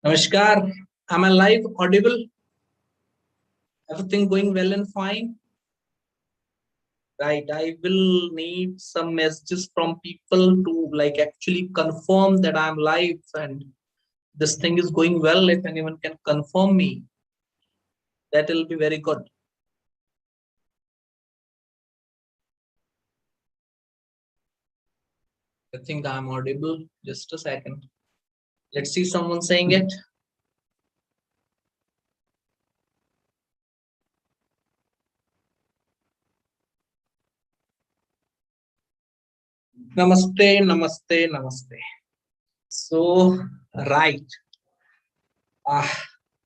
Namaskar. Am I live, audible? Everything going well and fine? Right. I will need some messages from people to actually confirm that I'm live and this thing is going well. If anyone can confirm me, that will be very good. I think I'm audible. Just a second. Let's see someone saying it. Namaste, namaste, namaste. So, right. Ah,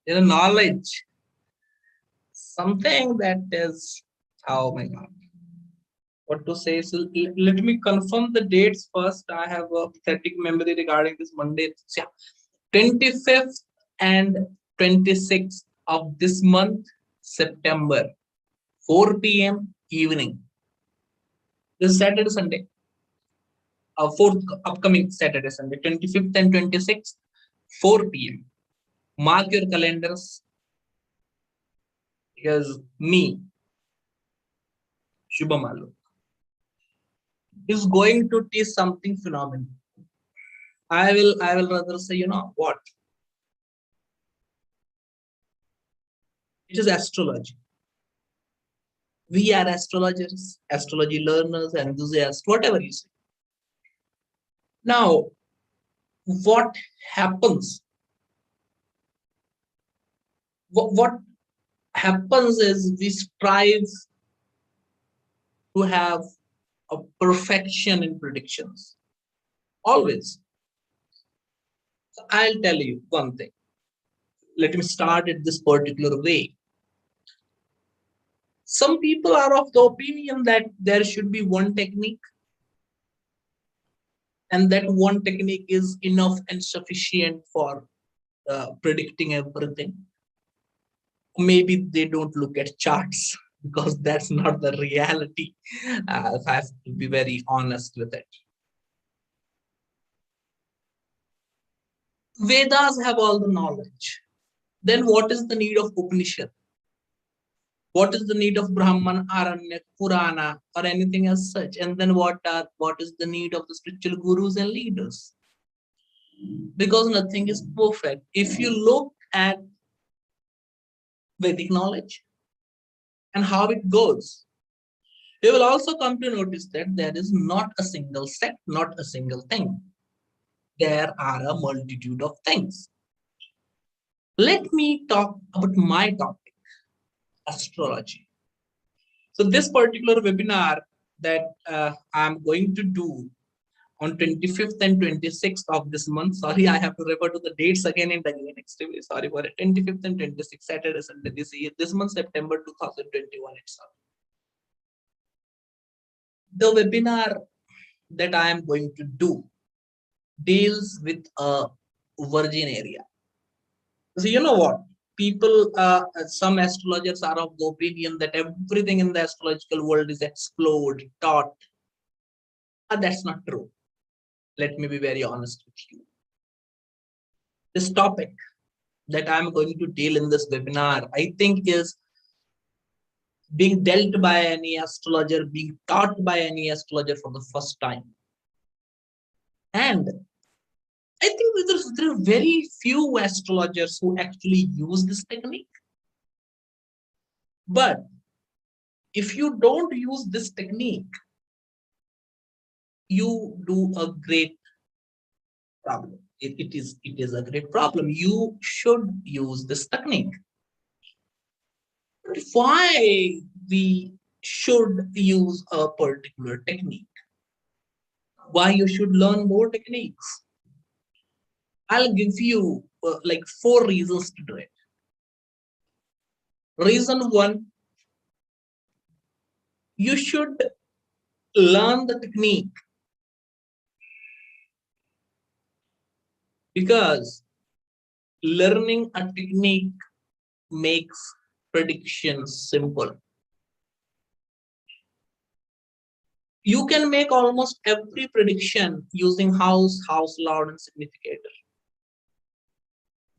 knowledge. Something that is, oh my God, what to say. So let me confirm the dates first. I have a pathetic memory regarding this Monday. Yeah, 25th and 26th of this month, September, 4 p.m. evening. This is Saturday, Sunday. Fourth upcoming Saturday, Sunday, 25th and 26th, 4 p.m. Mark your calendars. Because me, Shubham Alock, is going to teach something phenomenal. I will rather say, you know what? It is astrology. We are astrologers, astrology learners, enthusiasts, whatever you say. Now, what happens? What happens is we strive to have a perfection in predictions. Always. So I'll tell you one thing. Let me start it this particular way. Some people are of the opinion that there should be one technique, and that one technique is enough and sufficient for predicting everything. Maybe they don't look at charts because that's not the reality. I have to be very honest with it. Vedas have all the knowledge. Then what is the need of Upanishad? What is the need of Brahman, Aranya, Purana, or anything as such? And then what is the need of the spiritual gurus and leaders? Because nothing is perfect. If you look at Vedic knowledge and how it goes, you will also come to notice that there is not a single sect, not a single thing. There are a multitude of things. Let me talk about my topic, astrology. So this particular webinar that I'm going to do on 25th and 26th of this month. Sorry, I have to refer to the dates again and again. Extremely sorry for it. 25th and 26th, Saturday, Sunday, this month, September 2021 itself. The webinar that I am going to do deals with a virgin area. So you know what? People, some astrologers are of the opinion that everything in the astrological world is explored, taught. That's not true. Let me be very honest with you. This topic that I'm going to deal in this webinar, I think is being dealt by any astrologer, being taught by any astrologer for the first time. And I think there are very few astrologers who actually use this technique. But if you don't use this technique, you do a great problem. It is a great problem. You should use this technique. But why we should use a particular technique? Why you should learn more techniques? I'll give you 4 reasons to do it. Reason 1, you should learn the technique because learning a technique makes predictions simple. You can make almost every prediction using house, lord, and significator.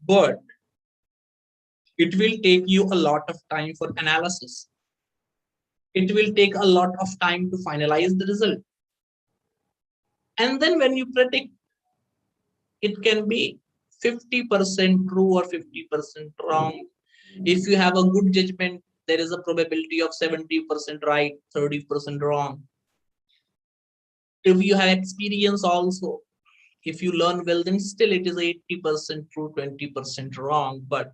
but it will take you a lot of time for analysis. It will take a lot of time to finalize the result. And then when you predict, it can be 50% true or 50% wrong. If you have a good judgment, there is a probability of 70% right, 30% wrong. If you have experience also, if you learn well, then still it is 80% true, 20% wrong. But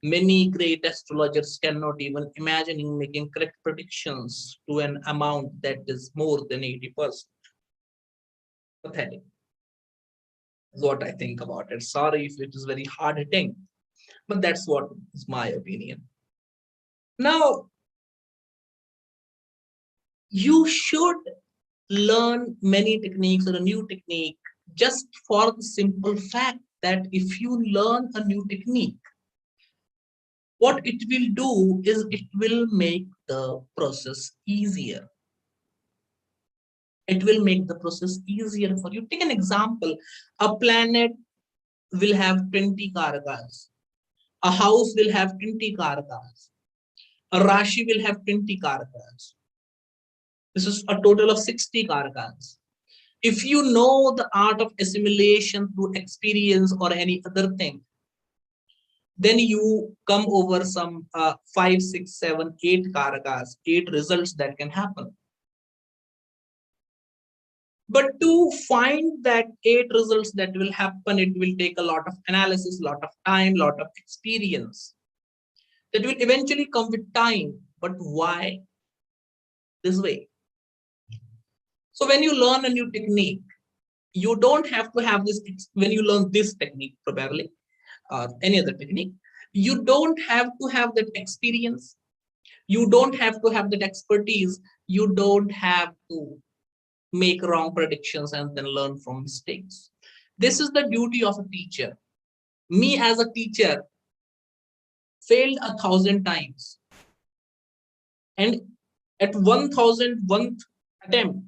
many great astrologers cannot even imagine making correct predictions to an amount that is more than 80%. Pathetic is what I think about it. Sorry if it is very hard hitting, but that's what is my opinion. Now, you should learn many techniques or a new technique just for the simple fact that if you learn a new technique, what it will do is it will make the process easier. It will make the process easier for you. Take an example. A planet will have 20 karakas. A house will have 20 karakas. A Rashi will have 20 karakas. This is a total of 60 karakas. If you know the art of assimilation through experience or any other thing, then you come over some 5, 6, 7, 8 karakas, 8 results that can happen. But to find that 8 results that will happen, it will take a lot of analysis, lot of time, lot of experience. That will eventually come with time. But why this way? So when you learn a new technique, you don't have to have this. When you learn this technique, probably, or any other technique, you don't have to have that experience. You don't have to have that expertise. You don't have to make wrong predictions and then learn from mistakes. This is the duty of a teacher. Me as a teacher failed 1,000 times. And at 1,001th attempt,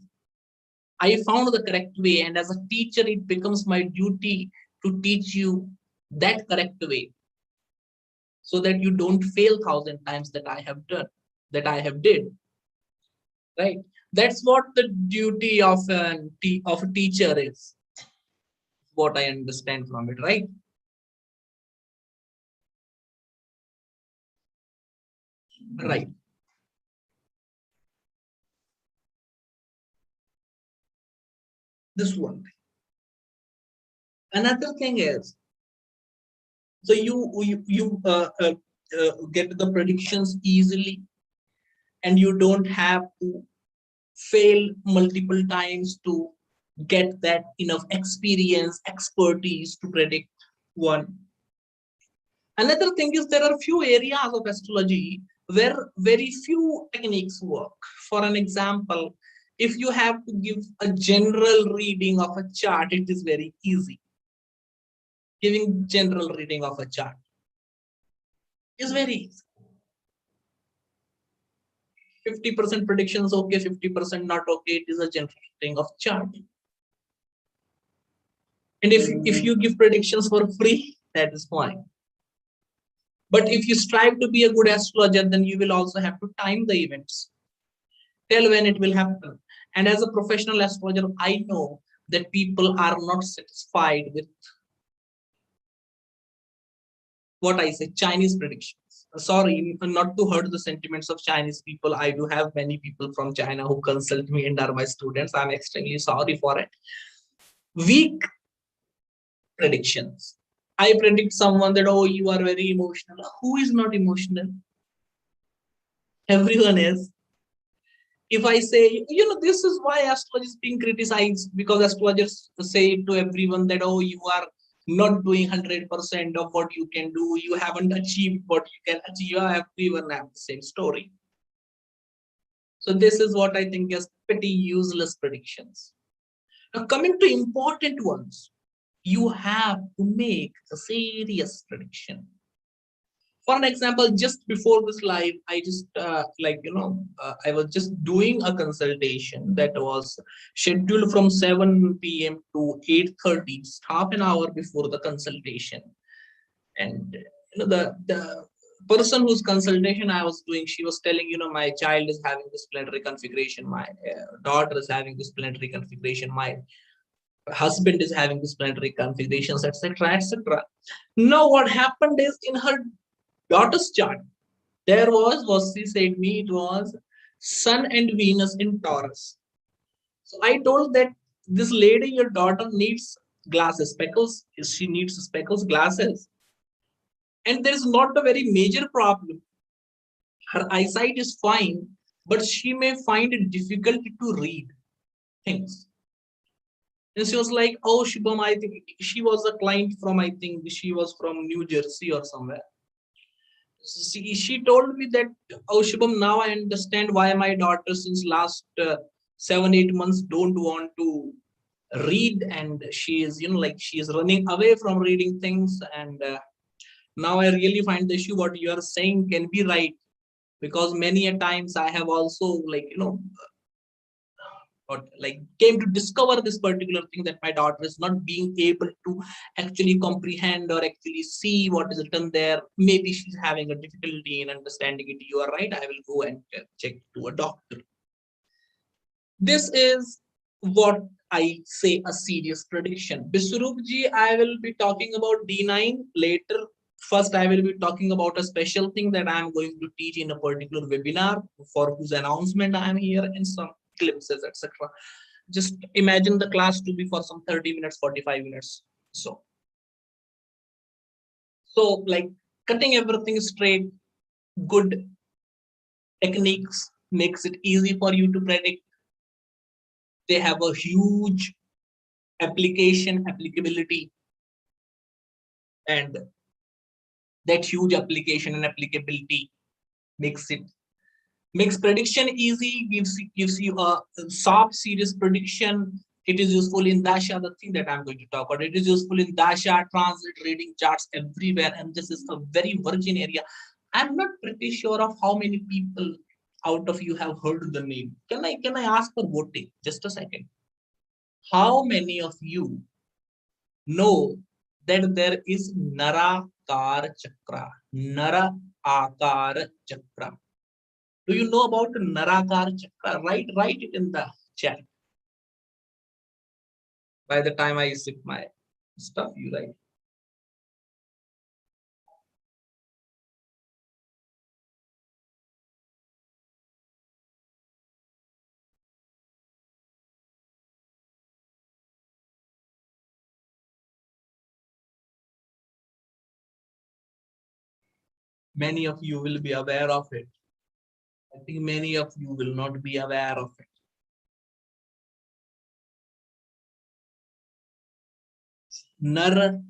I found the correct way. And as a teacher, it becomes my duty to teach you that correct way, so that you don't fail 1,000 times that I have done, that I have did. Right? That's what the duty of a teacher is. What I understand from it, right? Right. This one thing. Another thing is, so you get the predictions easily, and you don't have to fail multiple times to get that enough experience, expertise to predict one. Another thing is there are few areas of astrology where very few techniques work. For an example, if you have to give a general reading of a chart, it is very easy. Giving general reading of a chart is very easy. 50% predictions okay, 50% not okay. It is a general reading of chart. And if you give predictions for free, that is fine. But if you strive to be a good astrologer, then you will also have to time the events. Tell when it will happen. And as a professional astrologer, I know that people are not satisfied with what I say, Chinese predictions. Sorry, not to hurt the sentiments of Chinese people. I do have many people from China who consult me and are my students. I'm extremely sorry for it. Weak predictions. I predict someone that, oh, you are very emotional. Who is not emotional? Everyone is. If I say, this is why astrology is being criticized, because astrologers say to everyone that, oh, you are not doing 100% of what you can do. You haven't achieved what you can achieve. Everyone have the same story. So this is what I think is pretty useless predictions. Now coming to important ones, you have to make a serious prediction. For an example, just before this live, I just I was just doing a consultation that was scheduled from 7 p.m. to 8:30, half an hour before the consultation. And the person whose consultation I was doing, she was telling, my child is having this planetary configuration, my daughter is having this planetary configuration, my husband is having this planetary configurations, etc., etc. Now what happened is, in her daughter's chart, there was what she said me, it was Sun and Venus in Taurus. So I told that this lady, your daughter, needs glasses, speckles. She needs speckles, glasses. And there is not a very major problem. Her eyesight is fine, but she may find it difficult to read things. And she was like, oh, Shubham, I think she was a client from, I think she was from New Jersey or somewhere. She told me that, oh, Shubham, now I understand why my daughter since last 7-8 months don't want to read, and she is, like she is running away from reading things. And now I really find the issue what you are saying can be right, because many a times I have also or like came to discover this particular thing, that my daughter is not being able to actually comprehend or actually see what is written there. Maybe she's having a difficulty in understanding it. You are right, I will go and check to a doctor. This is what I say a serious prediction. Biswarupji, I will be talking about D9 later. First, I will be talking about a special thing that I am going to teach in a particular webinar, for whose announcement I am here, and some glimpses, etc. Just imagine the class to be for some 30 minutes, 45 minutes. So like cutting everything straight, good techniques makes it easy for you to predict. They have a huge applicability, and that huge application and applicability makes prediction easy, gives you a soft, serious prediction. It is useful in dasha, the thing that I'm going to talk about. It is useful in dasha, transit, reading charts, everywhere, and this is a very virgin area. I'm not pretty sure of how many people out of you have heard the name. Can I ask for voting? Just a second. How many of you know that there is Narakara Chakra? Narakara Chakra. Do you know about Narakara Chakra? Write it in the chat. By the time I sip my stuff, you write. Many of you will be aware of it. I think many of you will not be aware of it. Narakara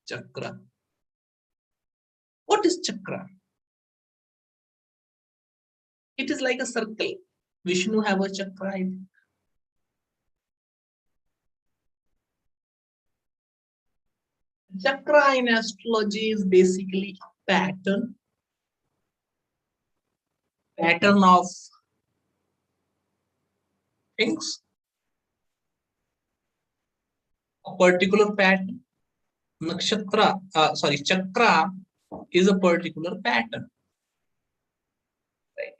Chakra. What is chakra? It is like a circle. Vishnu have a chakra, I think. Chakra in astrology is basically a pattern of things, a particular pattern. Chakra is a particular pattern. Right.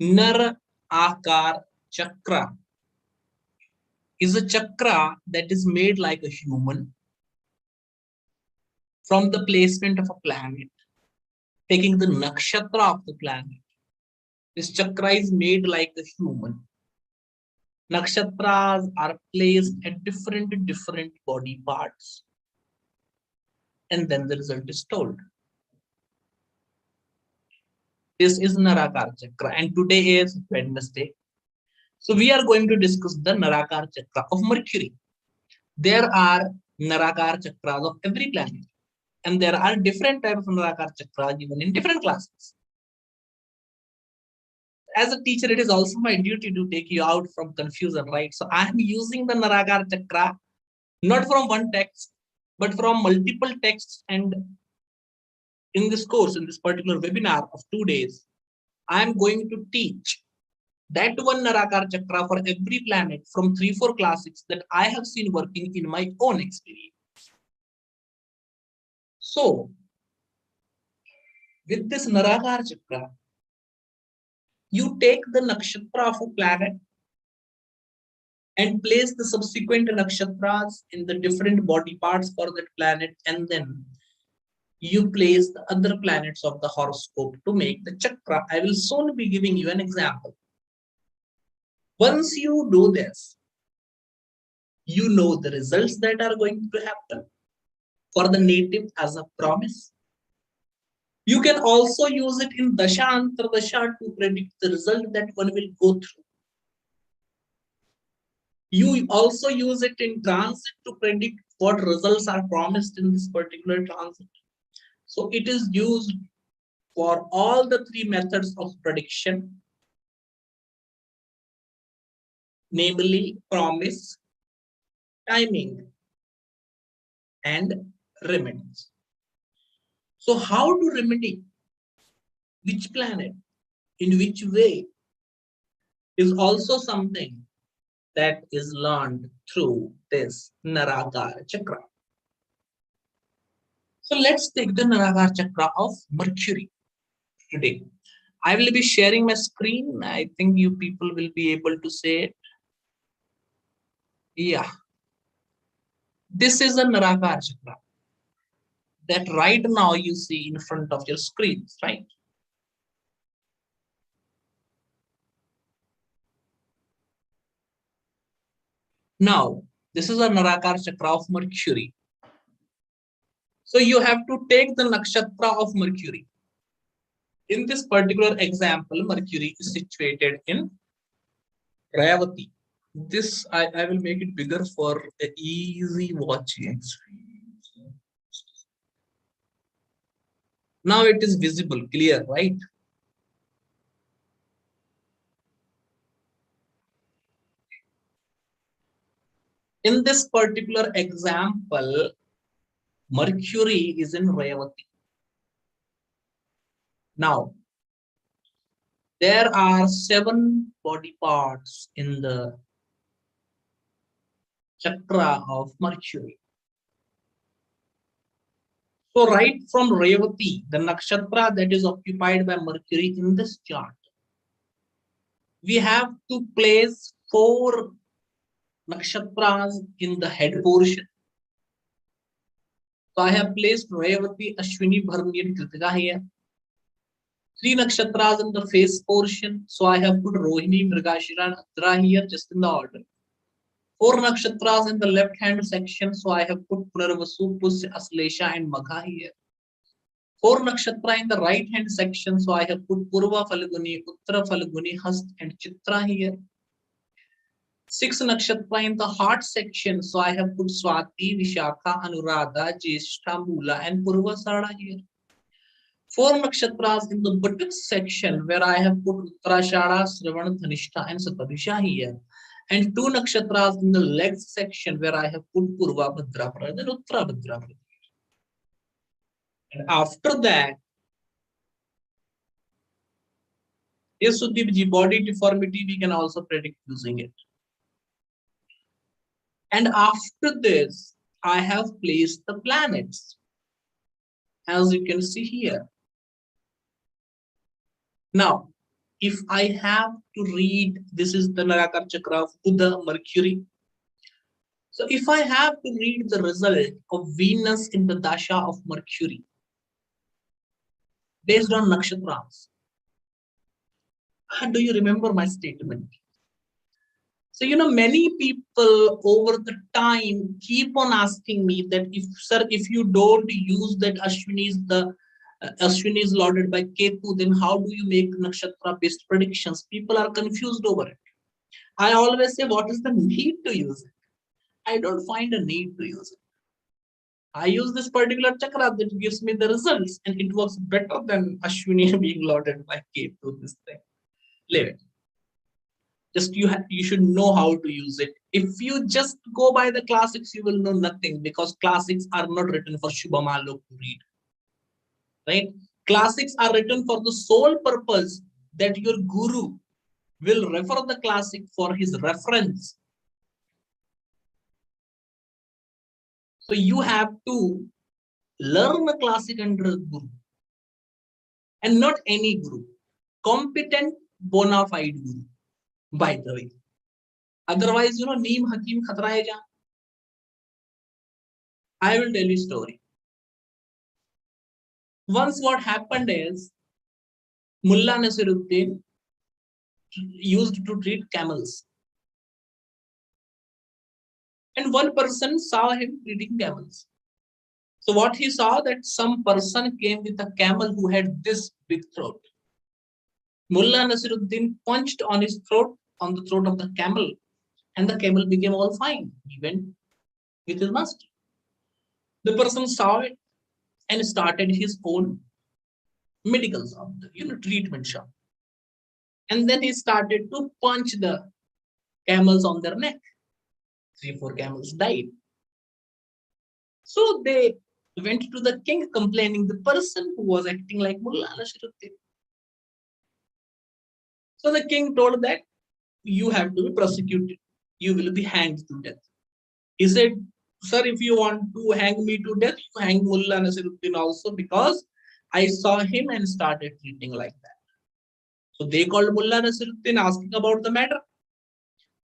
Narakara Chakra is a chakra that is made like a human from the placement of a planet, taking the nakshatra of the planet. This chakra is made like a human. Nakshatras are placed at different body parts, and then the result is told. This is Narakara Chakra, and today is Wednesday. So we are going to discuss the Narakara Chakra of Mercury. There are Narakara Chakras of every planet, and there are different types of Narakara Chakras given in different classes. As a teacher, it is also my duty to take you out from confusion, right? So I am using the Narakara Chakra not from one text, but from multiple texts. And in this course, in this particular webinar of 2 days, I am going to teach that one Narakara Chakra for every planet from 3-4 classics that I have seen working in my own experience. So, with this Narakara Chakra, you take the nakshatra of a planet and place the subsequent nakshatras in the different body parts for that planet, and then you place the other planets of the horoscope to make the chakra. I will soon be giving you an example. Once you do this, you know the results that are going to happen for the native as a promise. You can also use it in Dasha Antardasha to predict the result that one will go through. You also use it in transit to predict what results are promised in this particular transit. So it is used for all the three methods of prediction, namely promise, timing, and remedies. So how to remedy which planet in which way is also something that is learned through this Narakara Chakra. So let's take the Narakara Chakra of Mercury today. I will be sharing my screen. I think you people will be able to say it. Yeah. This is a Narakara Chakra that right now you see in front of your screens, right? Now, this is a Narakara Chakra of Mercury. So you have to take the nakshatra of Mercury. In this particular example, Mercury is situated in Revati. This I will make it bigger for easy watching. Now it is visible, clear, right? In this particular example, Mercury is in Revati. Now, there are 7 body parts in the chakra of Mercury. So right from Revati, the nakshatra that is occupied by Mercury in this chart, we have to place 4 nakshatras in the head portion. So I have placed Revati, Ashwini, Bharani and Kritika here. 3 nakshatras in the face portion. So I have put Rohini, Mrigashira and Uttara here just in the order. 4 nakshatras in the left hand section. So I have put Punarvasu, Pusya, Aslesha and Magha here. 4 nakshatra in the right hand section. So I have put Purva Falguni, Uttara Falguni, Hast and Chitra here. 6 nakshatra in the heart section. So I have put Swati, Vishakha, Anuradha, Jyeshtha, Mula and Purvasara here. 4 nakshatras in the buttocks section where I have put Uttarashada, Shravana, Dhanishta and Satabhisha here. And 2 nakshatras in the legs section where I have put Purva, Bhadrapada and Uttara Bhadrapada. And after that, yes, Sudeep, body deformity we can also predict using it. And after this, I have placed the planets, as you can see here. Now, if I have to read, this is the Narakara Chakra of Buddha, Mercury. So if I have to read the result of Venus in the Dasha of Mercury, based on nakshatras, do you remember my statement? So, many people over the time keep on asking me that if you don't use that Ashwini is lauded by Ketu, then how do you make nakshatra based predictions? People are confused over it. I always say, what is the need to use it? I don't find a need to use it. I use this particular chakra that gives me the results, and it works better than Ashwini being lauded by Ketu. This thing, leave it. Just you should know how to use it. If you just go by the classics, you will know nothing, because classics are not written for Shubham Alock to read. Right? Classics are written for the sole purpose that your guru will refer the classic for his reference. So you have to learn a classic under a guru, and not any guru, competent, bona fide guru, by the way. Otherwise, Neem Hakim Khatra hai jaan. I will tell you a story. Once what happened is, Mullah Nasiruddin used to treat camels. And one person saw him treating camels. So what he saw, that some person came with a camel who had this big throat. Mullah Nasiruddin punched on his throat, on the throat of the camel, and the camel became all fine. He went with his master. The person saw it and started his own medical shop, treatment shop. And then he started to punch the camels on their neck. 3-4 camels died. So they went to the king complaining the person who was acting like Mullah Nasiruddin. So the king told that you have to be prosecuted. You will be hanged to death. He said, sir, if you want to hang me to death, you hang Mullah Nasiruddin also, because I saw him and started treating like that. So they called Mullah Nasiruddin, asking about the matter.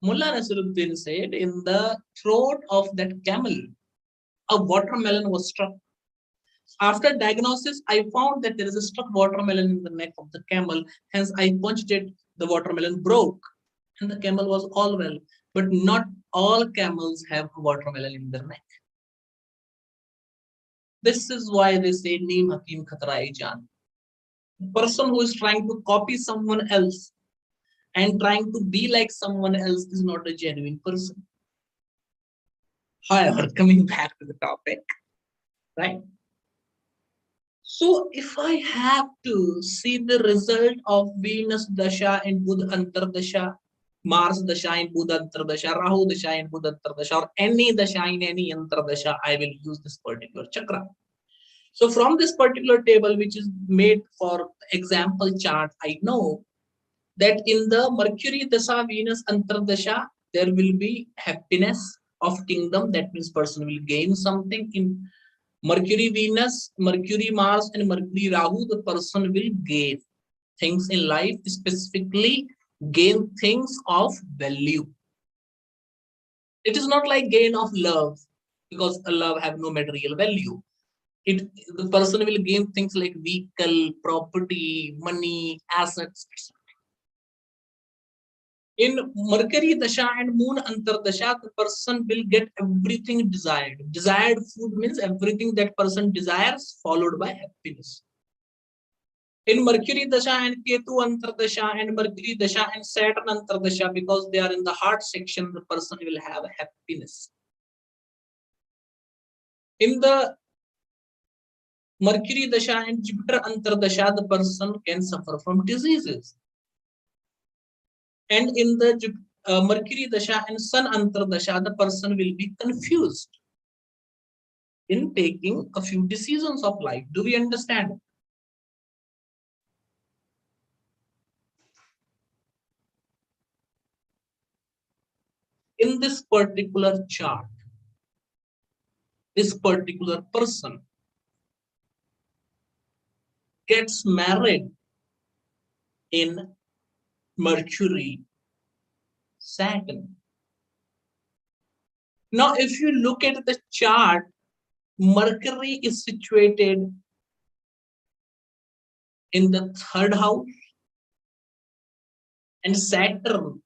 Mullah Nasiruddin said, in the throat of that camel, a watermelon was struck. After diagnosis, I found that there is a stuck watermelon in the neck of the camel. Hence, I punched it, the watermelon broke, and the camel was all well. But not all camels have a watermelon in their neck. This is why they say, Neem Hakim Khatrai Jan. The person who is trying to copy someone else and trying to be like someone else is not a genuine person. However, coming back to the topic, right? So if I have to see the result of Venus Dasha and Buddha Antardasha, Mars Dasha and Buddha Antardasha, Rahu Dasha and Buddha Antardasha, or any Dasha in any Antardasha, I will use this particular chakra. So from this particular table, which is made for example chart, I know that in the Mercury Dasha, Venus Antardasha, there will be happiness of kingdom. That means person will gain something. In Mercury Venus, Mercury Mars, and Mercury Rahu, the person will gain things in life, specifically gain things of value. It is not like gain of love, because love have no material value. The person will gain things like vehicle, property, money, assets. In Mercury Dasha and Moon Antardasha, the person will get everything desired. Desired food means everything that person desires, followed by happiness. In Mercury Dasha and Ketu Antardasha and Mercury Dasha and Saturn Antardasha, because they are in the heart section, the person will have happiness. In the Mercury Dasha and Jupiter Antardasha, the person can suffer from diseases. And in the Mercury Dasha and Sun Antardasha, the person will be confused in taking a few decisions of life. Do we understand? In this particular chart, this particular person gets married in Mercury, Saturn. Now, if you look at the chart, Mercury is situated in the 3rd house and Saturn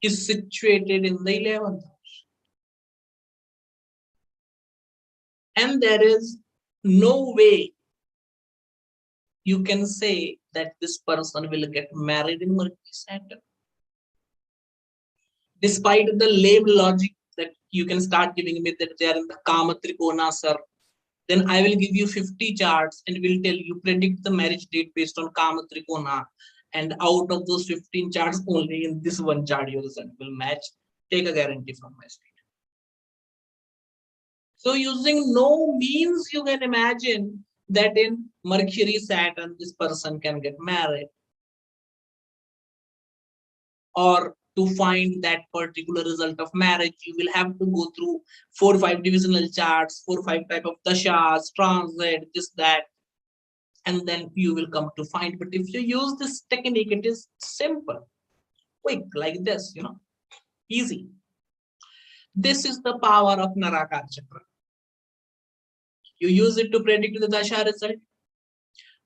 is situated in the 11th house. And there is no way you can say that this person will get married in Mercury, Saturn. Despite the lame logic that you can start giving me that they are in the Kama Trikona, sir, then I will give you 50 charts and will tell you predict the marriage date based on Kama Trikona. And out of those 15 charts, only in this one chart your result will match. Take a guarantee from my state. So using no means, you can imagine that in Mercury, Saturn, this person can get married. Or to find that particular result of marriage, you will have to go through 4 or 5 divisional charts, 4 or 5 type of dashas, transit, this, that, and then you will come to find. But if you use this technique, it is simple, quick, like this, easy. This is the power of Narakara Chakra. You use it to predict the dasha result.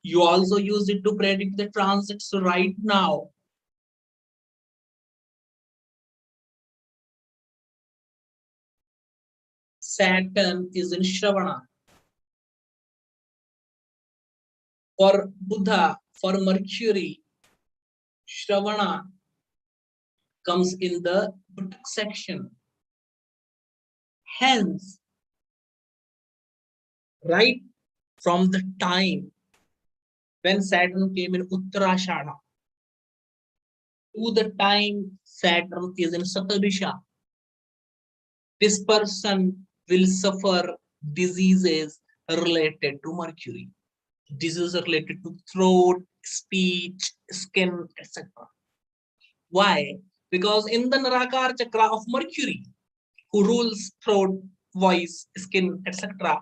You also use it to predict the transits. So right now, Saturn is in Shravana. For Buddha, for Mercury, Shravana comes in the Buttock section. Hence, right from the time when Saturn came in Uttarashadha to the time Saturn is in Satabisha, this person will suffer diseases related to Mercury. Diseases related to throat, speech, skin, etc. Why? Because in the Narakara Chakra of Mercury, who rules throat, voice, skin, etc.,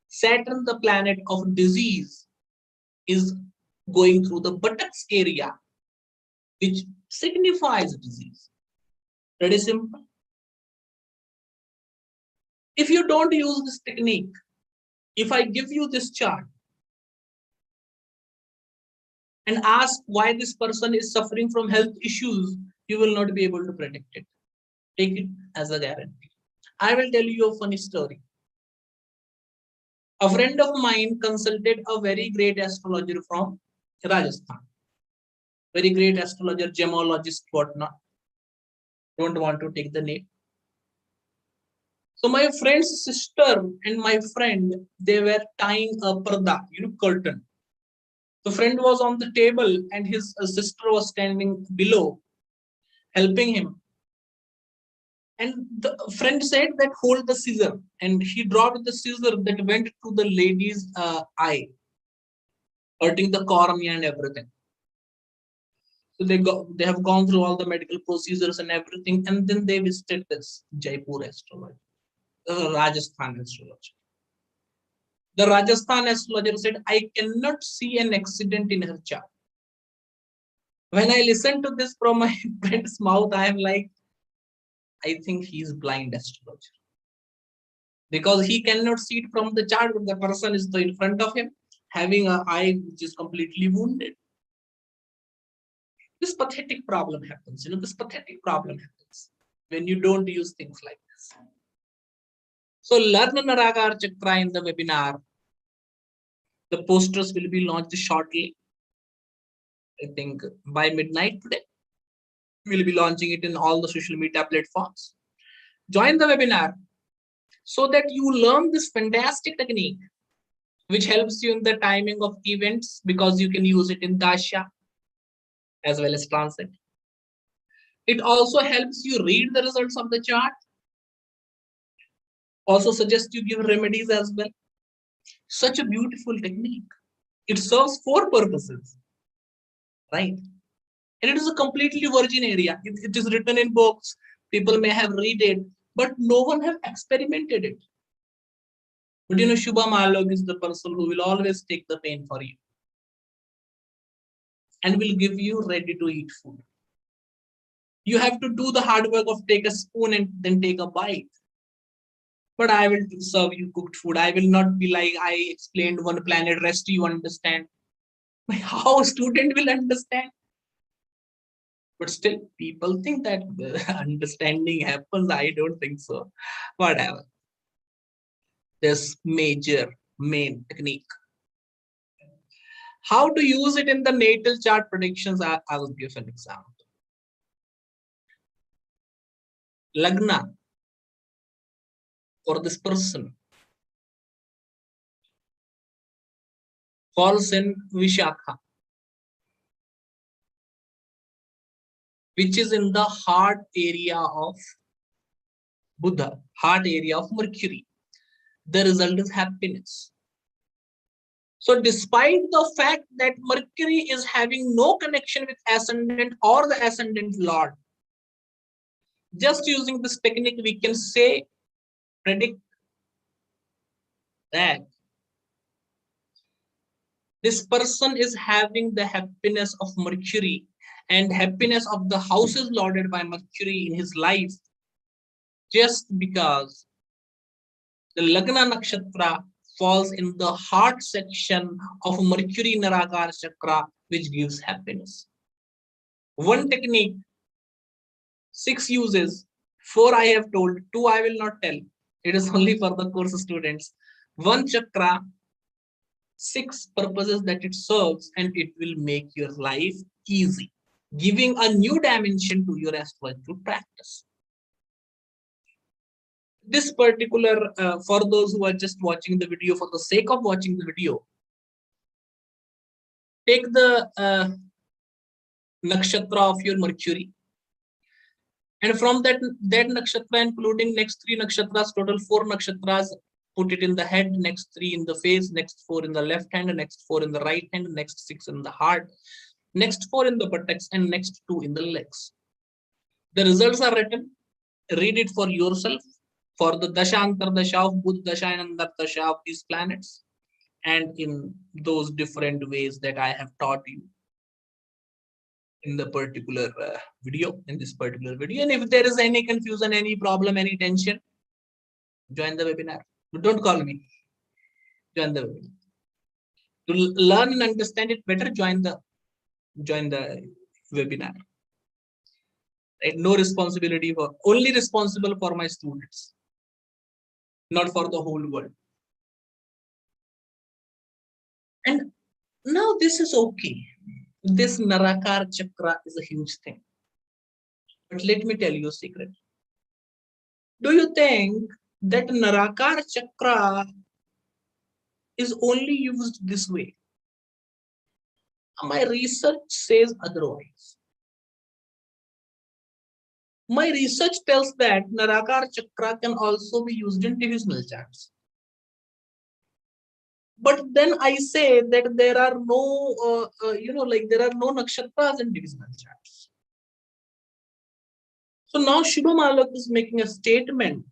Saturn, the planet of disease, is going through the buttocks area, which signifies disease. Very simple. If you don't use this technique, if I give you this chart and ask why this person is suffering from health issues, you will not be able to predict it. Take it as a guarantee. I will tell you a funny story. A friend of mine consulted a very great astrologer from Rajasthan. Very great astrologer, gemologist, whatnot. Don't want to take the name. So my friend's sister and my friend, they were tying a parda, curtain. The friend was on the table and his sister was standing below, helping him. And the friend said that hold the scissor, and he dropped the scissor that went to the lady's eye, hurting the cornea and everything. So they have gone through all the medical procedures and everything, and then they visited this Jaipur astrologer, Rajasthan astrologer. The Rajasthan astrologer said, I cannot see an accident in her chart. When I listen to this from my friend's mouth, I am like, I think he is blind astrologer. Because he cannot see it from the chart, but the person is in front of him, having an eye which is completely wounded. This pathetic problem happens. This pathetic problem happens when you don't use things like this. So learn Narakara Chakra in the webinar. The posters will be launched shortly. I think by midnight today. We'll be launching it in all the social media platforms. Join the webinar so that you learn this fantastic technique, which helps you in the timing of events because you can use it in Dasha as well as transit. It also helps you read the results of the chart. Also suggest you give remedies as well. Such a beautiful technique. It serves 4 purposes, right? And it is a completely virgin area. It is written in books. People may have read it, but no one have experimented it. But Shubham Alock is the person who will always take the pain for you and will give you ready to eat food. You have to do the hard work of take a spoon and then take a bite. But I will serve you cooked food. I will not be like I explained one planet, rest you understand. How a student will understand? But still, people think that understanding happens. I don't think so. Whatever. This main technique. How to use it in the natal chart predictions? I will give an example. Lagna for this person falls in Vishakha, which is in the heart area of Buddha, heart area of Mercury. The result is happiness. So despite the fact that Mercury is having no connection with ascendant or the ascendant lord, Just using this technique, we can say, predict that this person is having the happiness of Mercury, and happiness of the house is lauded by Mercury in his life, just because the Lagna Nakshatra falls in the heart section of Mercury Narakara Chakra, which gives happiness. One technique, 6 uses, 4 I have told, 2 I will not tell. It is only for the course students. One chakra, 6 purposes that it serves, and it will make your life easy, giving a new dimension to your astrological practice. This particular, for those who are just watching the video for the sake of watching the video, take the nakshatra of your Mercury, and from that nakshatra, including next 3 nakshatras, total 4 nakshatras, put it in the head, next 3 in the face, next 4 in the left hand, next 4 in the right hand, next 6 in the heart, next 4 in the buttocks, and next 2 in the legs. The results are written. Read it for yourself, for the dasha antardasha of Buddha dasha and antardasha of these planets, and in those different ways that I have taught you in the particular video, in this particular video. And if there is any confusion, any problem, any tension, join the webinar. Don't call me. Join the webinar. To learn and understand it better, join the webinar. Right? No responsibility for, only responsible for my students, not for the whole world. And now this is okay. This Narakara Chakra is a huge thing. But let me tell you a secret. Do you think that Narakara Chakra is only used this way? My research says otherwise. My research tells that Narakara Chakra can also be used in divisional charts. But then I say that there are no, there are no nakshatras in divisional charts. So now Shubham Alock is making a statement.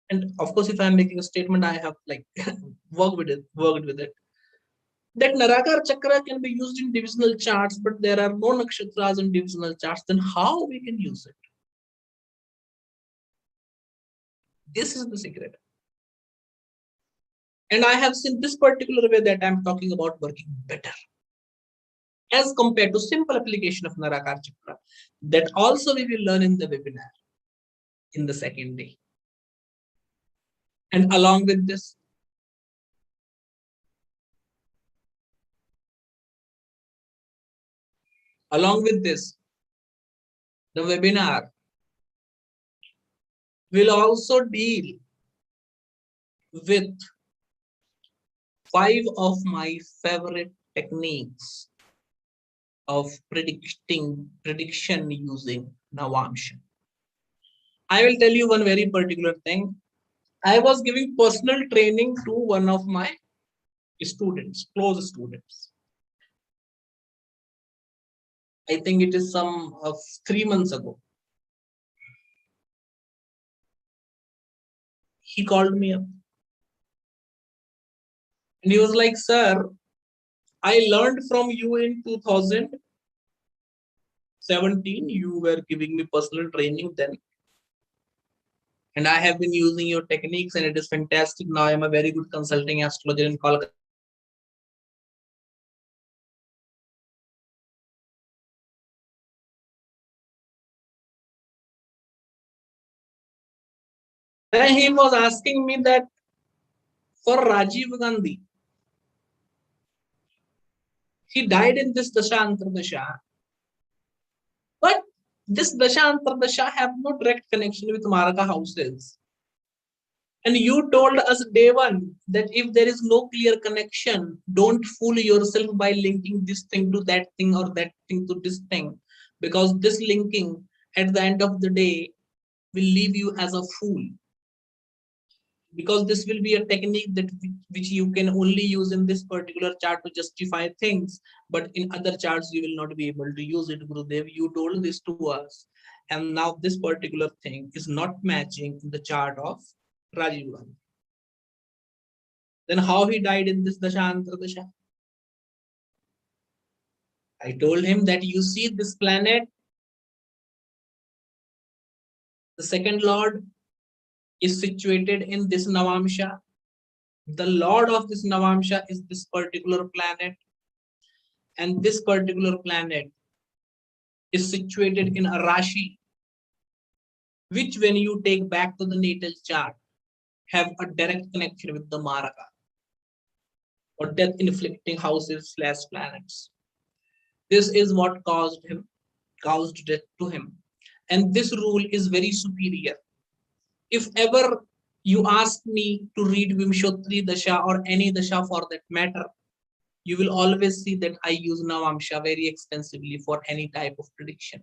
And of course, if I'm making a statement, I have worked with it. That Narakara Chakra can be used in divisional charts, but there are no nakshatras in divisional charts. Then how we can use it? This is the secret. And I have seen this particular way that I'm talking about working better as compared to simple application of Narakara Chakra. That also we will learn in the webinar in the second day. And along with this, the webinar will also deal with 5 of my favorite techniques of prediction using Navamsha. I will tell you one very particular thing. I was giving personal training to one of my students, close students. I think it is some 3 months ago. He called me up. And he was like, sir, I learned from you in 2017. You were giving me personal training then. And I have been using your techniques and it is fantastic. Now I am a very good consulting astrologer in Kolkata. Then he was asking me that for Rajiv Gandhi, he died in this Dasha Antardasha. But this Dasha Antardasha have no direct connection with Maraka houses. And you told us day one that if there is no clear connection, don't fool yourself by linking this thing to that thing or that thing to this thing. Because this linking at the end of the day will leave you as a fool. Because this will be a technique that which you can only use in this particular chart to justify things, but in other charts you will not be able to use it. Gurudev, you told this to us, And now this particular thing is not matching in the chart of Rajiv Gandhi. Then how he died in this Dasha Antardasha? I told him that you see this planet, the second lord is situated in this Navamsha. The lord of this Navamsha is this particular planet, and this particular planet is situated in a Rashi, which when you take back to the natal chart, have a direct connection with the Naraka, or death inflicting houses / planets. This is what caused death to him. And this rule is very superior. If ever you ask me to read Vimshotri Dasha or any Dasha for that matter, you will always see that I use Navamsha very extensively for any type of prediction.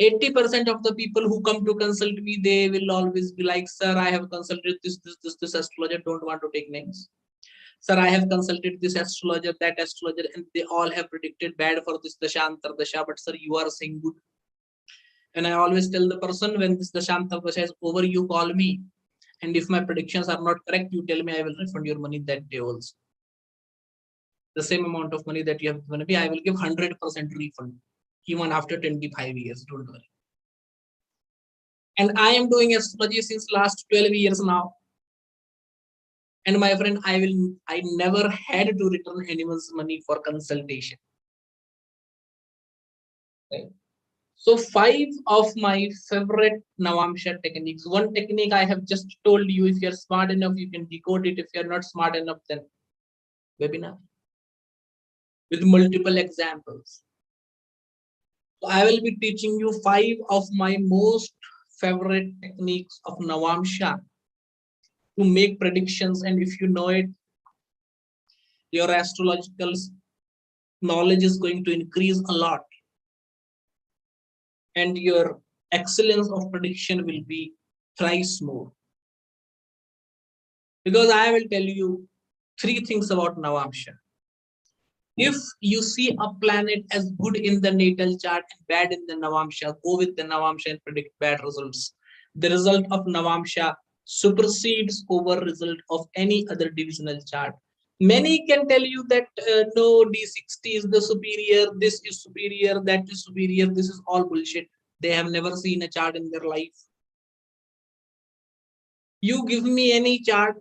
80% of the people who come to consult me, they will always be like, sir, I have consulted this astrologer, don't want to take names. Sir, I have consulted this astrologer, that astrologer, and they all have predicted bad for this Dasha Antardasha, but sir, you are saying good. And I always tell the person, when this Dasha Antardasha is over, you call me. And if my predictions are not correct, you tell me, I will refund your money that day also. The same amount of money that you have given me, I will give 100% refund, even after 25 years, don't worry. And I am doing astrology since last 12 years now. And my friend, I never had to return anyone's money for consultation. Right? So 5 of my favorite Navamsha techniques. One technique I have just told you, if you're smart enough, you can decode it. If you're not smart enough, then webinar with multiple examples. So I will be teaching you 5 of my most favorite techniques of Navamsha to make predictions. And if you know it, your astrological knowledge is going to increase a lot. And your excellence of prediction will be thrice more. Because I will tell you 3 things about Navamsha. If you see a planet as good in the natal chart and bad in the Navamsha, go with the Navamsha and predict bad results. The result of Navamsha supersedes over result of any other divisional chart. Many can tell you that no, D60 is the superior, this is superior, that is superior. This is all bullshit. They have never seen a chart in their life. You give me any chart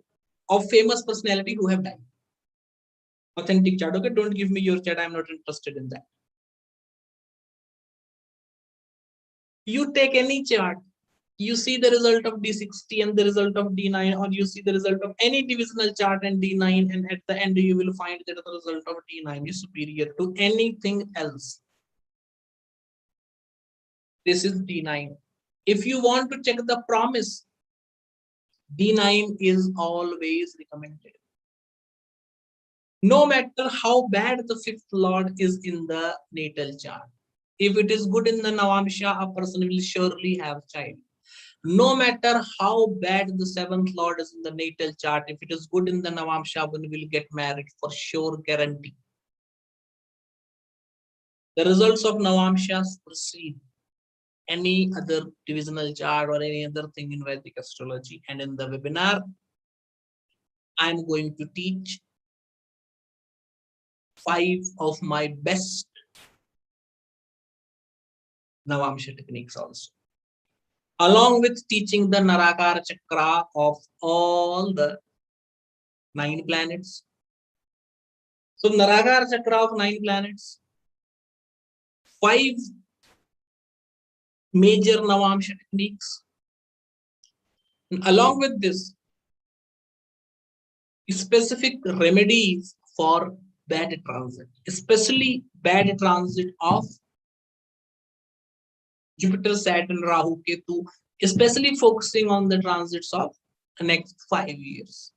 of famous personality who have died. Authentic chart, okay? Don't give me your chart. I'm not interested in that. You take any chart, you see the result of D60 and the result of D9, or you see the result of any divisional chart and D9, and at the end you will find that the result of D9 is superior to anything else. This is D9. If you want to check the promise, D9 is always recommended. No matter how bad the 5th lord is in the natal chart. If it is good in the Navamsha, a person will surely have child. No matter how bad the 7th lord is in the natal chart, if it is good in the Navamsha, one will get married for sure, guarantee. The results of Navamsha supersede any other divisional chart or any other thing in Vedic astrology. And in the webinar, I am going to teach 5 of my best Navamsha techniques also, along with teaching the Narakara Chakra of all the 9 planets. So Narakara Chakra of 9 planets, 5 major Navamsha techniques. And along with this, specific remedies for bad transit, especially bad transit of Jupiter, Saturn, Rahu, Ketu, especially focusing on the transits of the next 5 years.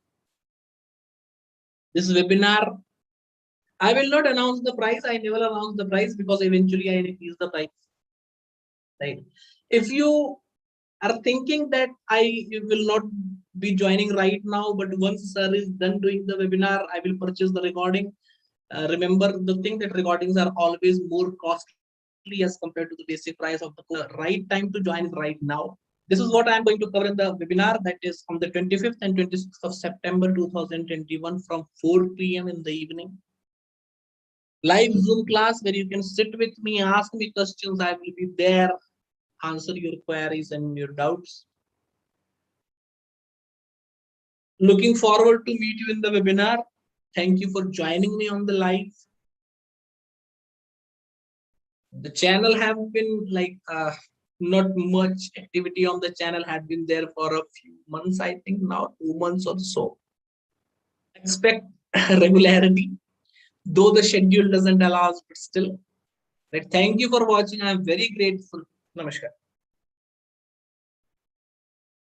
This webinar, I will not announce the price. I never announce the price because eventually I increase the price. Right? If you are thinking that I will not be joining right now, but once sir is done doing the webinar, I will purchase the recording. Remember the thing that recordings are always more costly costly as compared to the basic price of the course. The right time to join is right now. This is what I am going to cover in the webinar, that is on the 25th and 26th of September 2021 from 4 p.m. in the evening. Live Zoom class where you can sit with me, ask me questions. I will be there, answer your queries and your doubts. Looking forward to meet you in the webinar. Thank you for joining me on the live. The channel have been like not much activity on the channel, had been there for a few months, I think now 2 months or so. Expect regularity, though the schedule doesn't allow us, but still. Right. Thank you for watching. I am very grateful. Namaskar.